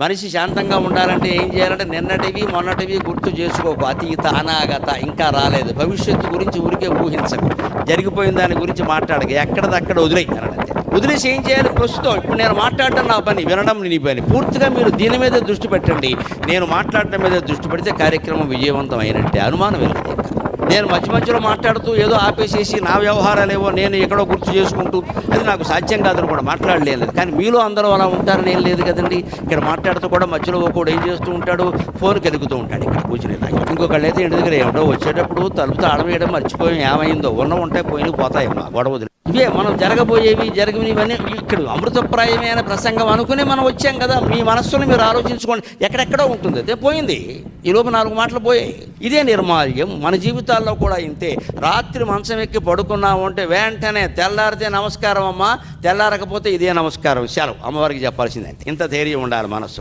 మనిషి శాంతంగా ఉండాలంటే ఏం చేయాలంటే నిన్నటివి మొన్నటివి గుర్తు చేసుకోకు. అతీత అనాగత ఇంకా రాలేదు. భవిష్యత్తు గురించి ఊరికే ఊహించకు. జరిగిపోయిన దాని గురించి మాట్లాడక. ఎక్కడదక్కడ వదిలేయి అనంతే. వదిలేసి ఏం చేయాలి? ప్రస్తుతం ఇప్పుడు నేను మాట్లాడటం నా పని, వినడం నీ పని. పూర్తిగా మీరు దీని మీదే దృష్టి పెట్టండి. నేను మాట్లాడటం మీద దృష్టి పెడితే కార్యక్రమం విజయవంతం అయినట్టే. అనుమానం వెళ్ళదు. నేను మధ్యలో మాట్లాడుతూ ఏదో ఆపేసేసి నా వ్యవహారాలేవో నేను ఎక్కడో గుర్తు చేసుకుంటూ అది నాకు సాధ్యం కాదని కూడా మాట్లాడలేదు. కానీ మీలో అందరూ అలా ఉంటారని ఏం లేదు కదండి. ఇక్కడ మాట్లాడుతూ కూడా మధ్యలో ఒకడు ఏం చేస్తూ ఉంటాడు? ఫోన్ కెలుగుతూ ఉంటాడు ఇక్కడ కూర్చుని. ఇంకొకళ్ళు అయితే ఇంటి దగ్గర ఏమిటో వచ్చేటప్పుడు తలుపు తాళం వేయడం మర్చిపోయి ఏమైందో ఉంటాయి పోయి పోతాయమ్మా గొడవలు. ఇవే మనం జరగబోయేవి జరిగినవన్నీ ఇక్కడ అమృతప్రాయమే అనే ప్రసంగం అనుకుని మనం వచ్చాం కదా. మీ మనస్సును మీరు ఆలోచించుకోండి. ఎక్కడెక్కడో ఉంటుంది, అదే పోయింది. ఈలోపు 4 మాటలు పోయాయి. ఇదే నిర్మాల్యం. మన జీవితాల్లో కూడా ఇంతే. రాత్రి మంచం ఎక్కి పడుకున్నాము అంటే వెంటనే తెల్లారితే నమస్కారం అమ్మా, తెల్లారకపోతే ఇదే నమస్కారం. సెలవు అమ్మవారికి చెప్పాల్సిందే. ఇంత ధైర్యం ఉండాలి మనస్సు.